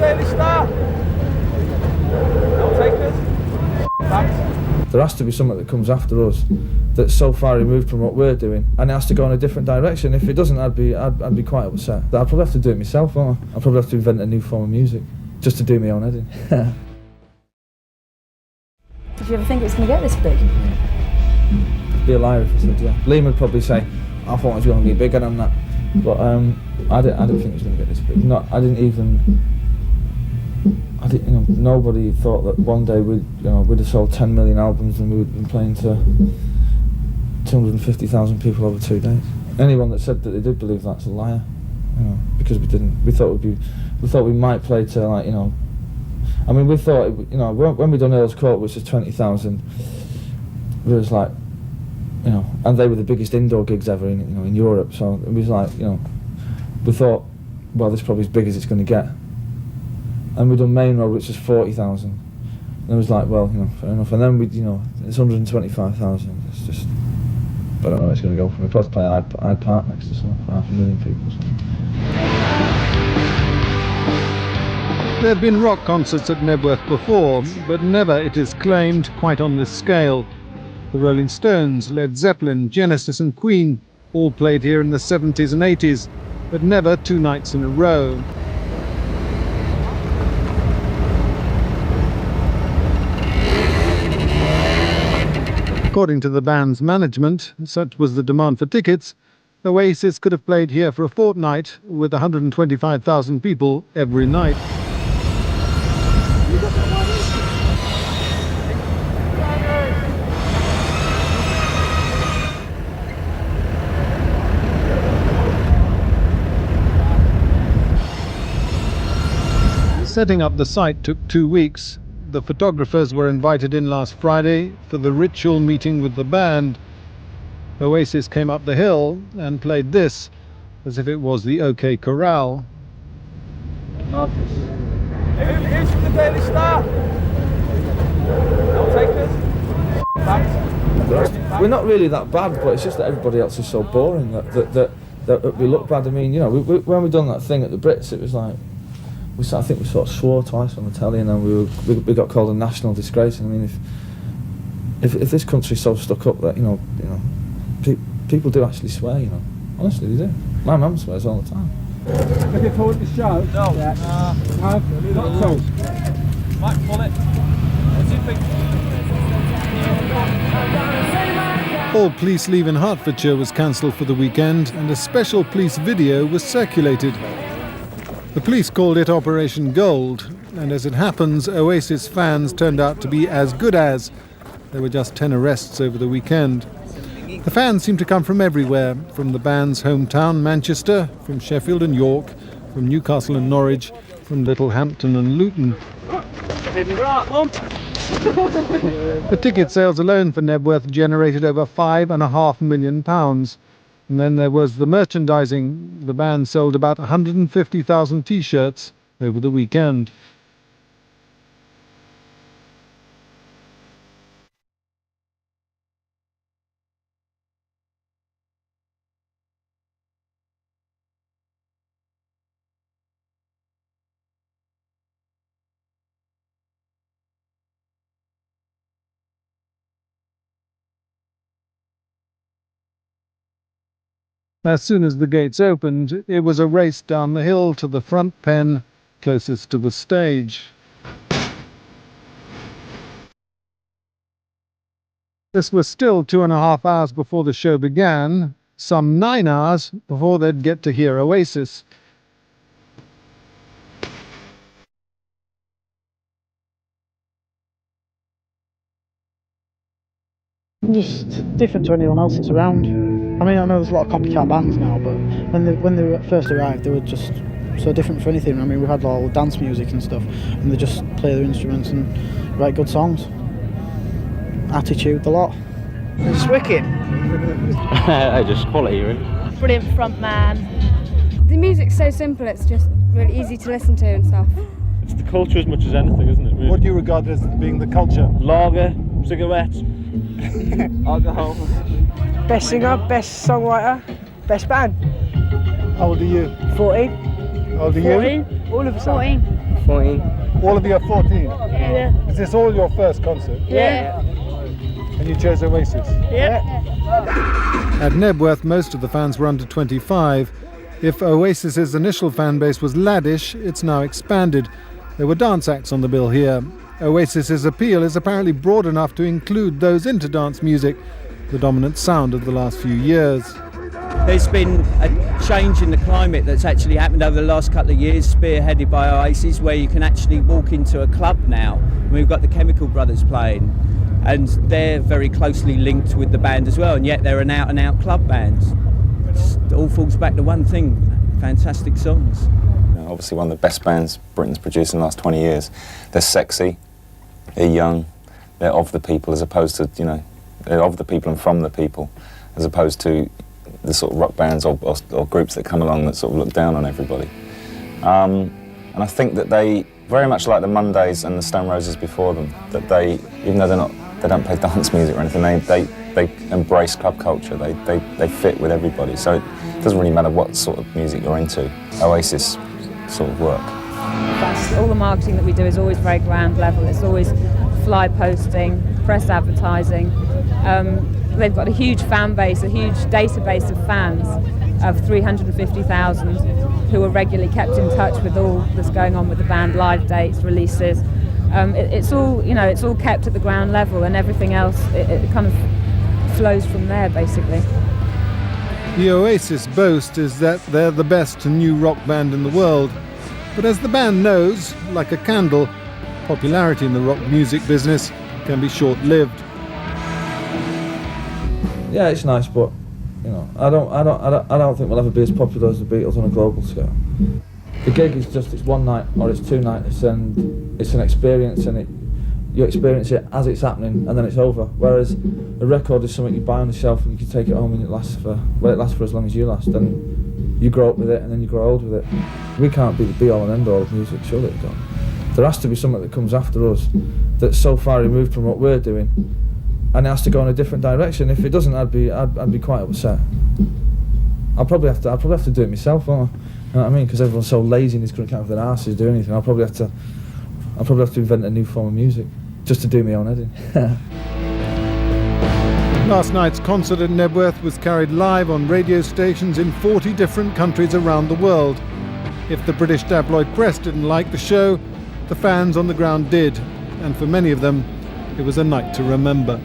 Daily Star. No takers. Thanks. There has to be something that comes after us that's so far removed from what we're doing, and it has to go in a different direction. If it doesn't, I'd be quite upset. I'd probably have to do it myself, won't I? I'd probably have to invent a new form of music just to do my own editing. Did you ever think it was going to get this big? It'd be a liar if I said yeah. Liam would probably say, I thought it was going to be bigger than that. But I didn't think it was going to get this big. Nobody thought that one day we'd have sold 10 million albums and we'd been playing to 250,000 people over 2 days. Anyone that said that they did believe that's a liar, because we didn't. We thought we might play to I mean, we thought when we done Earl's Court, which was 20,000, it was like, and they were the biggest indoor gigs ever in Europe. So it was like, we thought, well, this is probably as big as it's going to get. And we done Main Road, which was 40,000. And it was like, well, fair enough. And then it's 125,000. It's just, I don't know where it's going to go from. We'll probably play Hyde Park next to something for 500,000 people. So. There have been rock concerts at Knebworth before, but never, it is claimed, quite on this scale. The Rolling Stones, Led Zeppelin, Genesis and Queen all played here in the 70s and 80s, but never 2 nights in a row. According to the band's management, such was the demand for tickets, Oasis could have played here for a fortnight with 125,000 people every night. Setting up the site took 2 weeks. The photographers were invited in last Friday for the ritual meeting with the band. Oasis came up the hill and played this, as if it was the OK Corral. Here's from the Daily Star. No takers. Thanks. We're not really that bad, but it's just that everybody else is so boring that we look bad. I mean, when we done that thing at the Brits, it was like, I think we sort of swore twice on the telly, and then we got called a national disgrace. And I mean, if this country's so stuck up that people do actually swear, honestly they do. My mum swears all the time. Looking forward to the show? No. Yeah. Not at all. Might pull it. All police leave in Hertfordshire was cancelled for the weekend, and a special police video was circulated. The police called it Operation Gold, and as it happens, Oasis fans turned out to be as good as. There were just 10 arrests over the weekend. The fans seem to come from everywhere, from the band's hometown, Manchester, from Sheffield and York, from Newcastle and Norwich, from Littlehampton and Luton. The ticket sales alone for Knebworth generated over £5.5 million. And then there was the merchandising. The band sold about 150,000 T-shirts over the weekend. As soon as the gates opened, it was a race down the hill to the front pen closest to the stage. This was still 2.5 hours before the show began, some 9 hours before they'd get to hear Oasis. Just different to anyone else that's around. I mean, I know there's a lot of copycat bands now, but when they first arrived, they were just so different for anything. I mean, we had all dance music and stuff, and they just play their instruments and write good songs. Attitude, the lot. It's wicked. Just quality, really. Brilliant front man. The music's so simple, it's just really easy to listen to and stuff. It's the culture as much as anything, isn't it? Really? What do you regard as being the culture? Lager, cigarettes, alcohol. Best singer, best songwriter, best band. How old are you? 14. How old are 14. you? All of us. 14. 14. All of you are 14? Yeah. Is this all your first concert? Yeah. And you chose Oasis? Yeah. At Knebworth, most of the fans were under 25. If Oasis's initial fan base was laddish, it's now expanded. There were dance acts on the bill here. Oasis's appeal is apparently broad enough to include those into dance music, the dominant sound of the last few years. There's been a change in the climate that's actually happened over the last couple of years, spearheaded by Oasis, where you can actually walk into a club now. And we've got the Chemical Brothers playing, and they're very closely linked with the band as well, and yet they're an out-and-out club band. It all falls back to one thing: fantastic songs. Obviously one of the best bands Britain's produced in the last 20 years. They're sexy, they're young, they're of the people, as opposed to, you know, they're of the people and from the people, as opposed to the sort of rock bands or groups that come along that sort of look down on everybody. And I think that they, very much like the Mondays and the Stone Roses before them, that they, even though they don't play dance music or anything, they embrace club culture. They fit with everybody. So it doesn't really matter what sort of music you're into. Oasis sort of work. All the marketing that we do is always very ground level. It's always fly posting, press advertising. They've got a huge fan base, a huge database of fans of 350,000 who are regularly kept in touch with all that's going on with the band, live dates, releases. It's all, you know, it's all kept at the ground level, and everything else it kind of flows from there, basically. The Oasis boast is that they're the best new rock band in the world. But as the band knows, like a candle, popularity in the rock music business can be short-lived. Yeah, it's nice, but you know, I don't think we'll ever be as popular as the Beatles on a global scale. The gig is just, it's one night or it's two nights, and it's an experience, and you experience it as it's happening, and then it's over. Whereas a record is something you buy on the shelf and you can take it home and it lasts for as long as you last, and you grow up with it and then you grow old with it. We can't be the be-all and end-all of music, surely it don't. There has to be something that comes after us that's so far removed from what we're doing, and it has to go in a different direction. If it doesn't, I'd be quite upset. I'll probably have to do it myself, won't I? You know what I mean? Because everyone's so lazy and can't have their asses do anything. I'll probably have to invent a new form of music just to do my own head in. Last night's concert at Knebworth was carried live on radio stations in 40 different countries around the world. If the British tabloid press didn't like the show, the fans on the ground did, and for many of them, it was a night to remember.